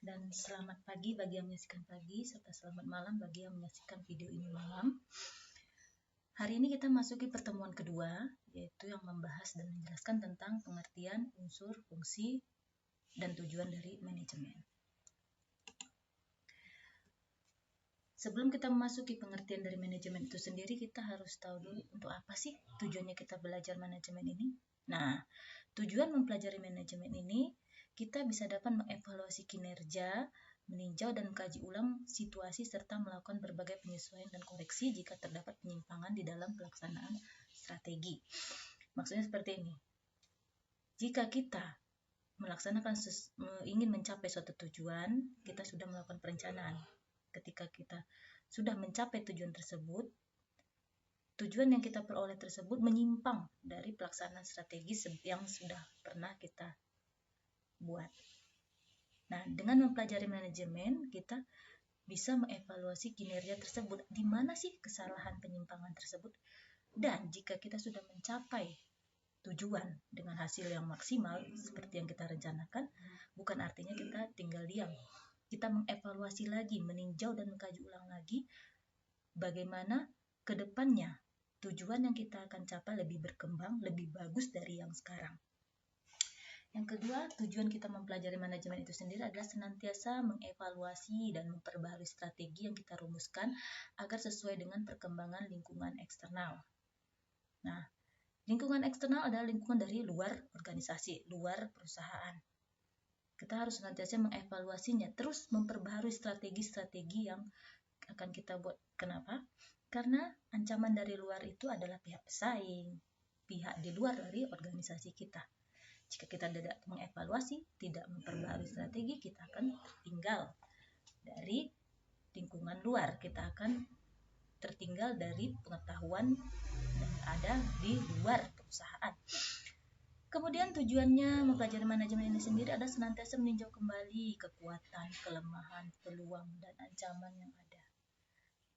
dan selamat pagi bagi yang menyaksikan pagi, serta selamat malam bagi yang menyaksikan video ini malam. Hari ini kita masuki pertemuan kedua, yaitu yang membahas dan menjelaskan tentang pengertian unsur, fungsi, dan tujuan dari manajemen. Sebelum kita memasuki pengertian dari manajemen itu sendiri, kita harus tahu dulu untuk apa sih tujuannya kita belajar manajemen ini. Nah, tujuan mempelajari manajemen ini, kita bisa dapat mengevaluasi kinerja, meninjau dan mengkaji ulang situasi serta melakukan berbagai penyesuaian dan koreksi jika terdapat penyimpangan di dalam pelaksanaan strategi. Maksudnya seperti ini. Jika kita melaksanakan ingin mencapai suatu tujuan, kita sudah melakukan perencanaan. Ketika kita sudah mencapai tujuan tersebut, tujuan yang kita peroleh tersebut menyimpang dari pelaksanaan strategi yang sudah pernah kita buat. Nah, dengan mempelajari manajemen, kita bisa mengevaluasi kinerja tersebut. Di mana sih kesalahan penyimpangan tersebut? Dan jika kita sudah mencapai tujuan dengan hasil yang maksimal, seperti yang kita rencanakan, bukan artinya kita tinggal diam. Kita mengevaluasi lagi, meninjau dan mengkaji ulang lagi bagaimana ke depannya tujuan yang kita akan capai lebih berkembang, lebih bagus dari yang sekarang. Yang kedua, tujuan kita mempelajari manajemen itu sendiri adalah senantiasa mengevaluasi dan memperbaharui strategi yang kita rumuskan agar sesuai dengan perkembangan lingkungan eksternal. Nah, lingkungan eksternal adalah lingkungan dari luar organisasi, luar perusahaan. Kita harus senantiasa mengevaluasinya, terus memperbaharui strategi-strategi yang akan kita buat. Kenapa? Karena ancaman dari luar itu adalah pihak pesaing, pihak di luar dari organisasi kita. Jika kita tidak mengevaluasi, tidak memperbaharui strategi, kita akan tertinggal dari lingkungan luar. Kita akan tertinggal dari pengetahuan yang ada di luar perusahaan. Kemudian tujuannya mempelajari manajemen ini sendiri adalah senantiasa meninjau kembali kekuatan, kelemahan, peluang, dan ancaman yang ada.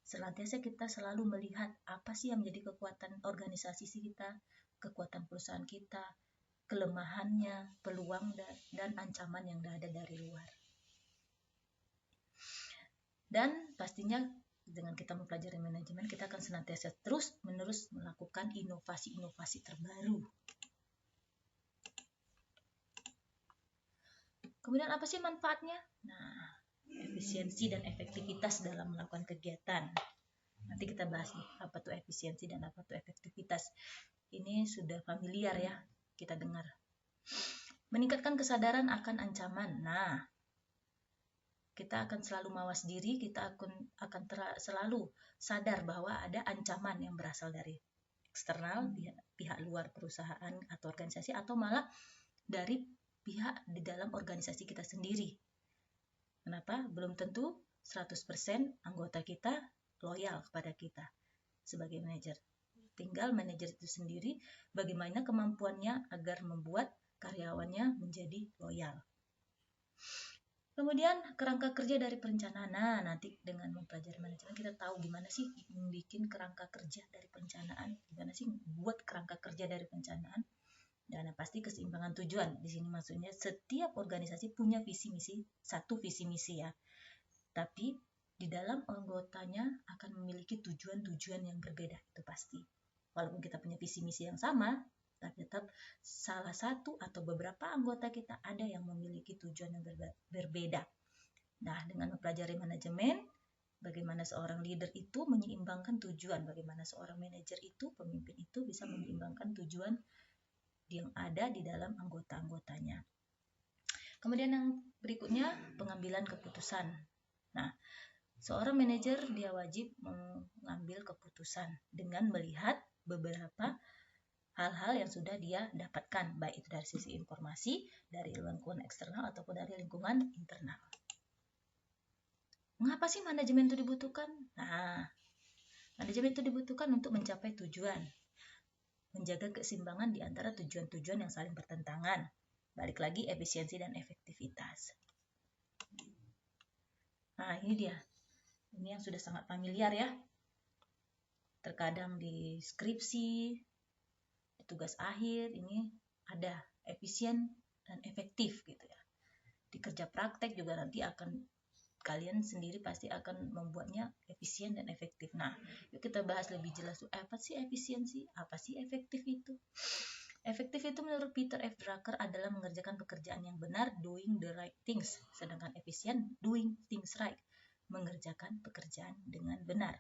Senantiasa kita selalu melihat apa sih yang menjadi kekuatan organisasi kita, kekuatan perusahaan kita, kelemahannya, peluang, dan ancaman yang ada dari luar. Dan pastinya dengan kita mempelajari manajemen, kita akan senantiasa terus-menerus melakukan inovasi-inovasi terbaru. Kemudian apa sih manfaatnya? Nah, efisiensi dan efektivitas dalam melakukan kegiatan. Nanti kita bahas nih, apa tuh efisiensi dan apa tuh efektivitas. Ini sudah familiar ya, kita dengar. Meningkatkan kesadaran akan ancaman. Nah, kita akan selalu mawas diri, kita akan selalu sadar bahwa ada ancaman yang berasal dari eksternal, pihak luar perusahaan atau organisasi, atau malah dari pihak di dalam organisasi kita sendiri. Kenapa? Belum tentu 100% anggota kita loyal kepada kita sebagai manajer. Tinggal manajer itu sendiri bagaimana kemampuannya agar membuat karyawannya menjadi loyal. Kemudian kerangka kerja dari perencanaan. Nah, nanti dengan mempelajari manajemen kita tahu gimana sih membuat kerangka kerja dari perencanaan, gimana sih buat kerangka kerja dari perencanaan. Dan pasti keseimbangan tujuan. Di sini maksudnya setiap organisasi punya visi misi, satu visi misi ya. Tapi di dalam anggotanya akan memiliki tujuan-tujuan yang berbeda, itu pasti. Walaupun kita punya visi misi yang sama, tapi tetap salah satu atau beberapa anggota kita ada yang memiliki tujuan yang berbeda. Nah, dengan mempelajari manajemen, bagaimana seorang leader itu menyeimbangkan tujuan, bagaimana seorang manajer itu, pemimpin itu bisa menyeimbangkan tujuan yang ada di dalam anggota-anggotanya. Kemudian yang berikutnya, pengambilan keputusan. Nah, seorang manajer dia wajib mengambil keputusan dengan melihat beberapa hal-hal yang sudah dia dapatkan, baik itu dari sisi informasi, dari lingkungan eksternal ataupun dari lingkungan internal. Mengapa sih manajemen itu dibutuhkan? Nah, manajemen itu dibutuhkan untuk mencapai tujuan, menjaga keseimbangan di antara tujuan-tujuan yang saling bertentangan. Balik lagi, efisiensi dan efektivitas. Nah, ini dia. Ini yang sudah sangat familiar ya. Terkadang di skripsi, tugas akhir ini ada efisien dan efektif gitu ya. di kerja praktek juga nanti akan kalian sendiri pasti akan membuatnya efisien dan efektif. Nah, yuk kita bahas lebih jelas tuh, apa sih efisiensi, apa sih efektif itu. Efektif itu menurut Peter F. Drucker adalah mengerjakan pekerjaan yang benar, doing the right things. Sedangkan efisien, doing things right, mengerjakan pekerjaan dengan benar.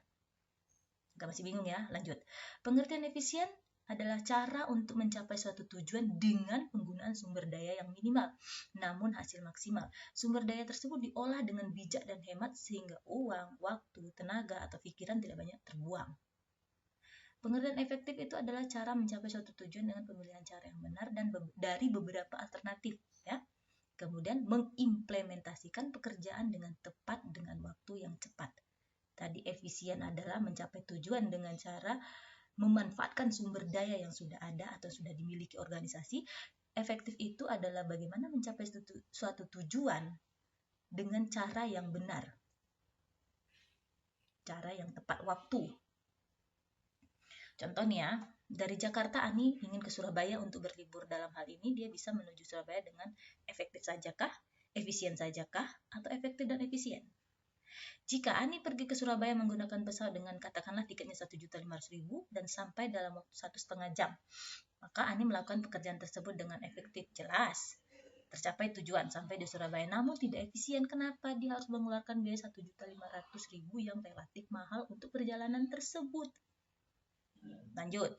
Gak masih bingung ya? Lanjut. Pengertian efisien adalah cara untuk mencapai suatu tujuan dengan penggunaan sumber daya yang minimal, namun hasil maksimal. Sumber daya tersebut diolah dengan bijak dan hemat sehingga uang, waktu, tenaga, atau pikiran tidak banyak terbuang. Pengertian efektif itu adalah cara mencapai suatu tujuan dengan pemilihan cara yang benar dan dari beberapa alternatif, ya. Kemudian mengimplementasikan pekerjaan dengan tepat dengan waktu yang cepat. Tadi efisien adalah mencapai tujuan dengan cara memanfaatkan sumber daya yang sudah ada atau sudah dimiliki organisasi. Efektif itu adalah bagaimana mencapai suatu tujuan dengan cara yang benar, cara yang tepat waktu. Contohnya, dari Jakarta Ani ingin ke Surabaya untuk berlibur. Dalam hal ini dia bisa menuju Surabaya dengan efektif sajakah, efisien sajakah, atau efektif dan efisien. Jika Ani pergi ke Surabaya menggunakan pesawat dengan katakanlah tiketnya 1.500.000 dan sampai dalam waktu 1,5 jam, maka Ani melakukan pekerjaan tersebut dengan efektif, jelas tercapai tujuan sampai di Surabaya, namun tidak efisien. Kenapa? Dia harus mengeluarkan biaya 1.500.000 yang relatif mahal untuk perjalanan tersebut. Lanjut.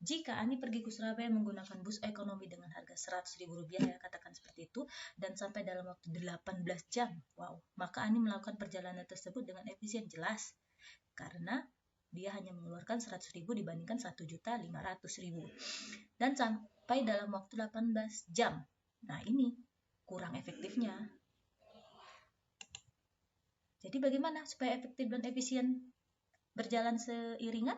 Jika Ani pergi ke Surabaya menggunakan bus ekonomi dengan harga Rp100.000, ya katakan seperti itu, dan sampai dalam waktu 18 jam, wow, maka Ani melakukan perjalanan tersebut dengan efisien, jelas, karena dia hanya mengeluarkan 100.000 dibandingkan 1.500.000, dan sampai dalam waktu 18 jam. Nah, ini kurang efektifnya. Jadi bagaimana supaya efektif dan efisien berjalan seiringan?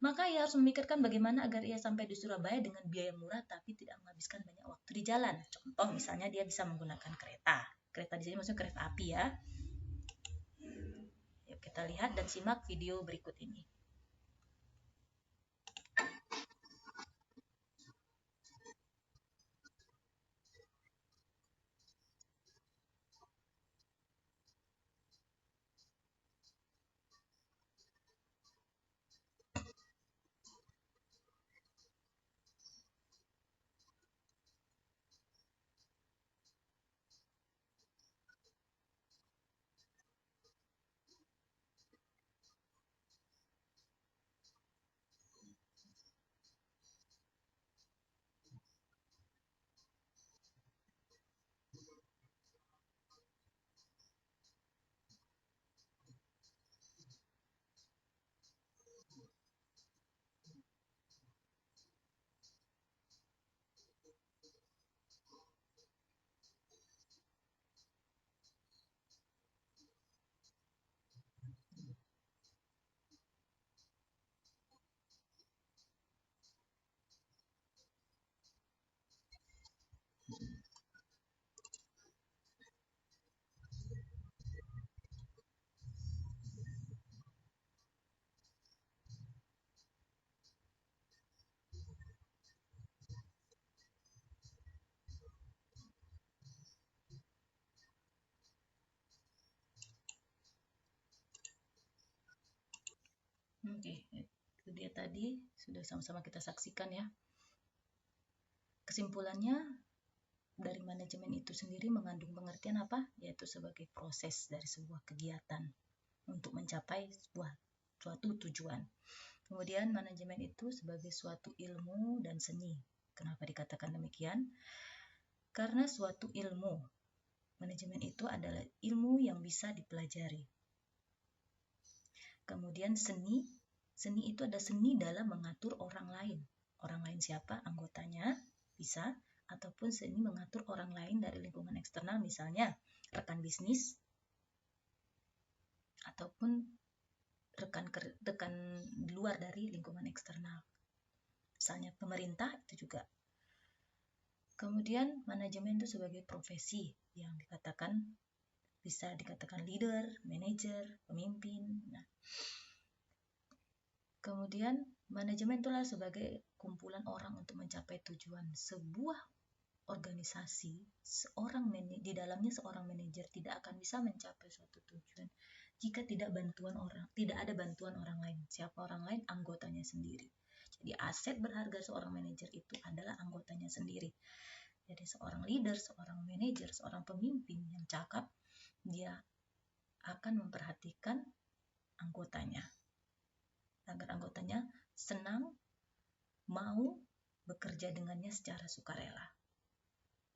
Maka ia harus memikirkan bagaimana agar ia sampai di Surabaya dengan biaya murah tapi tidak menghabiskan banyak waktu di jalan. Contoh misalnya dia bisa menggunakan kereta. Kereta di sini maksudnya kereta api, ya. Yuk kita lihat dan simak video berikut ini. Oke, itu dia tadi sudah sama-sama kita saksikan, ya. Kesimpulannya, dari manajemen itu sendiri mengandung pengertian apa? Yaitu sebagai proses dari sebuah kegiatan untuk mencapai suatu tujuan. Kemudian manajemen itu sebagai suatu ilmu dan seni. Kenapa dikatakan demikian? Karena suatu ilmu, manajemen itu adalah ilmu yang bisa dipelajari. Kemudian seni itu ada seni dalam mengatur orang lain. Orang lain siapa? Anggotanya bisa, ataupun seni mengatur orang lain dari lingkungan eksternal, misalnya rekan bisnis, ataupun rekan di luar dari lingkungan eksternal. Misalnya pemerintah itu juga. Kemudian manajemen itu sebagai profesi yang bisa dikatakan leader, manajer, pemimpin. Nah, kemudian manajemen itulah sebagai kumpulan orang untuk mencapai tujuan. Sebuah organisasi, di dalamnya seorang manajer tidak akan bisa mencapai suatu tujuan jika tidak ada bantuan orang lain. Siapa orang lain? Anggotanya sendiri. Jadi aset berharga seorang manajer itu adalah anggotanya sendiri. Jadi seorang leader, seorang manajer, seorang pemimpin yang cakap, dia akan memperhatikan anggotanya agar anggotanya senang, mau bekerja dengannya secara sukarela.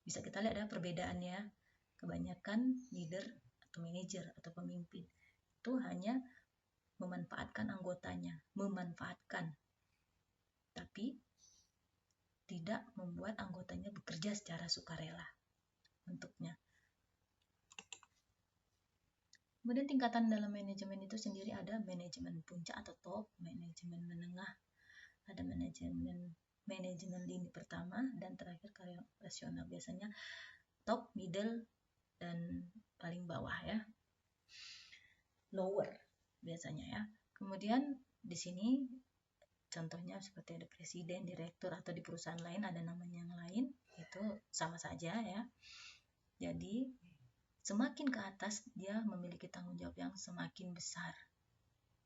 Bisa kita lihat ada perbedaannya. Kebanyakan leader atau manajer atau pemimpin itu hanya memanfaatkan anggotanya, tapi tidak membuat anggotanya bekerja secara sukarela untuknya. Kemudian tingkatan dalam manajemen itu sendiri ada manajemen puncak atau top, manajemen menengah, ada manajemen lini pertama, dan terakhir karyawan operasional. Biasanya top, middle, dan paling bawah ya. Lower biasanya ya. Kemudian di sini contohnya seperti ada presiden, direktur, atau di perusahaan lain ada namanya yang lain, itu sama saja ya. Jadi semakin ke atas dia memiliki tanggung jawab yang semakin besar.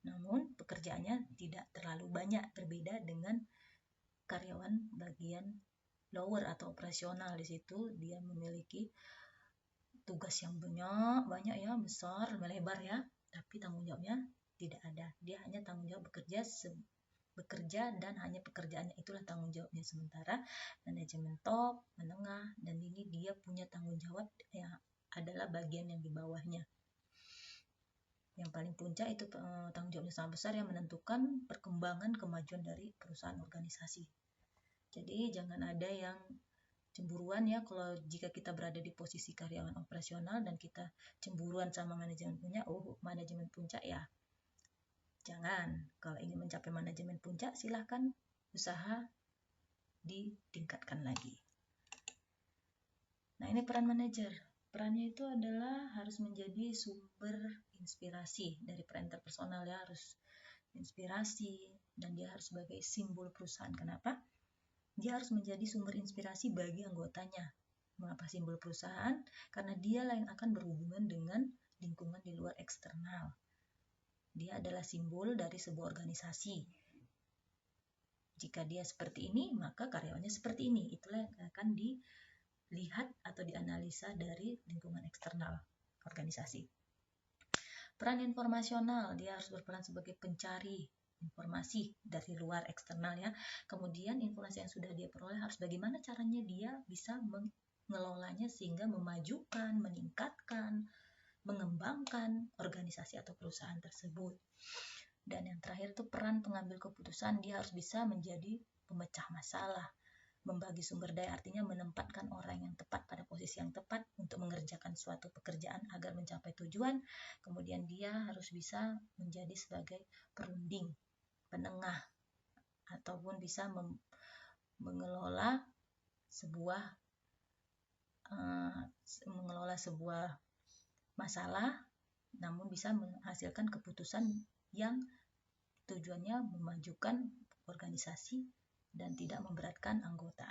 Namun pekerjaannya tidak terlalu banyak, berbeda dengan karyawan bagian lower atau operasional. Di situ dia memiliki tugas yang banyak ya, besar, melebar ya, tapi tanggung jawabnya tidak ada. Dia hanya tanggung jawab bekerja dan hanya pekerjaannya itulah tanggung jawabnya. Sementara manajemen top, menengah, dan ini dia punya tanggung jawab yang adalah bagian yang di bawahnya. Yang paling puncak itu tanggung jawabnya sangat besar yang menentukan perkembangan kemajuan dari perusahaan organisasi. Jadi jangan ada yang cemburuan ya kalau jika kita berada di posisi karyawan operasional dan kita cemburuan sama manajemen puncak ya. Jangan. Kalau ingin mencapai manajemen puncak silahkan usaha ditingkatkan lagi. Nah, ini peran manajer. Perannya itu adalah harus menjadi sumber inspirasi dari peran interpersonal ya, harus inspirasi, dan dia harus sebagai simbol perusahaan. Kenapa? Dia harus menjadi sumber inspirasi bagi anggotanya. Mengapa simbol perusahaan? Karena dialah yang akan berhubungan dengan lingkungan di luar eksternal. Dia adalah simbol dari sebuah organisasi. Jika dia seperti ini, maka karyawannya seperti ini. Itulah yang akan dilihat atau dianalisa dari lingkungan eksternal organisasi. Peran informasional, dia harus berperan sebagai pencari informasi dari luar eksternal ya. Kemudian informasi yang sudah dia peroleh harus bagaimana caranya dia bisa mengelolanya sehingga memajukan, meningkatkan, mengembangkan organisasi atau perusahaan tersebut. Dan yang terakhir itu peran pengambil keputusan, dia harus bisa menjadi pemecah masalah, membagi sumber daya, artinya menempatkan orang yang tepat pada posisi yang tepat untuk mengerjakan suatu pekerjaan agar mencapai tujuan. Kemudian dia harus bisa menjadi sebagai perunding, penengah, ataupun bisa mengelola sebuah masalah, namun bisa menghasilkan keputusan yang tujuannya memajukan organisasi dan tidak memberatkan anggota.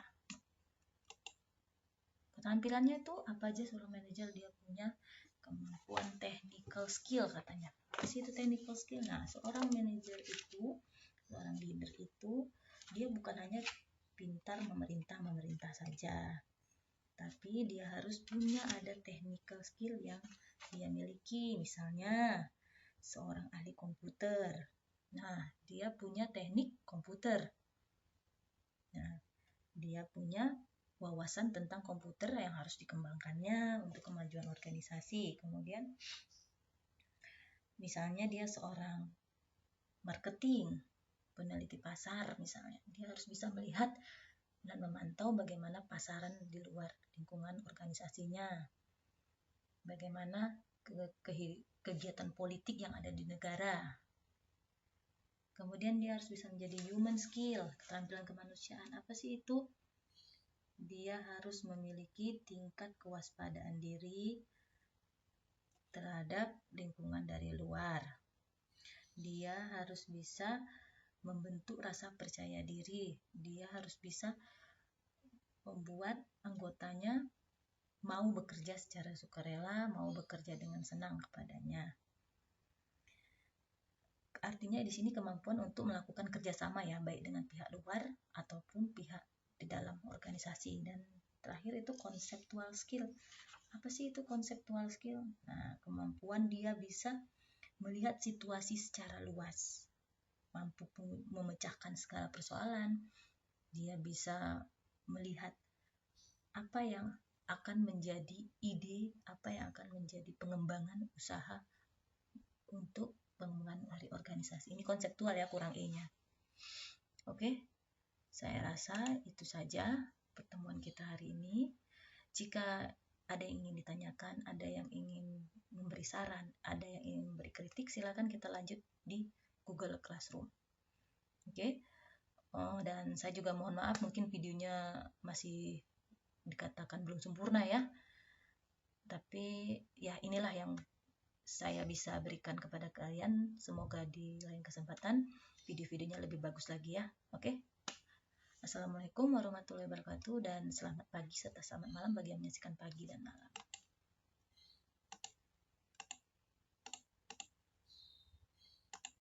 Keterampilannya itu apa aja seorang manajer? Dia punya kemampuan technical skill katanya. Apa sih itu technical skill? Nah, seorang manajer itu, seorang leader itu, dia bukan hanya pintar memerintah saja, tapi dia harus punya ada technical skill yang dia miliki. Misalnya seorang ahli komputer, nah dia punya teknik komputer, nah dia punya wawasan tentang komputer yang harus dikembangkannya untuk kemajuan organisasi. Kemudian misalnya dia seorang marketing, peneliti pasar misalnya, dia harus bisa melihat dan memantau bagaimana pasaran di luar lingkungan organisasinya, bagaimana kegiatan politik yang ada di negara. Kemudian dia harus bisa menjadi human skill, keterampilan kemanusiaan. Apa sih itu? Dia harus memiliki tingkat kewaspadaan diri terhadap lingkungan dari luar. Dia harus bisa membentuk rasa percaya diri. Dia harus bisa membuat anggotanya mau bekerja secara sukarela, mau bekerja dengan senang kepadanya. Artinya di sini kemampuan untuk melakukan kerjasama ya, baik dengan pihak luar ataupun pihak di dalam organisasi. Dan terakhir itu conceptual skill. Apa sih itu conceptual skill? Nah, kemampuan dia bisa melihat situasi secara luas, mampu memecahkan segala persoalan, dia bisa melihat apa yang akan menjadi ide, apa yang akan menjadi pengembangan usaha untuk pengembangan dari organisasi. Ini konseptual ya, kurang E-nya. Oke, saya rasa itu saja pertemuan kita hari ini. Jika ada yang ingin ditanyakan, ada yang ingin memberi saran, ada yang ingin memberi kritik, silakan kita lanjut di Google Classroom. Oke. Dan saya juga mohon maaf, mungkin videonya masih dikatakan belum sempurna ya. Tapi ya inilah yang saya bisa berikan kepada kalian. Semoga di lain kesempatan video-videonya lebih bagus lagi ya. Oke. Assalamualaikum warahmatullahi wabarakatuh dan selamat pagi serta selamat malam bagi yang menyaksikan pagi dan malam.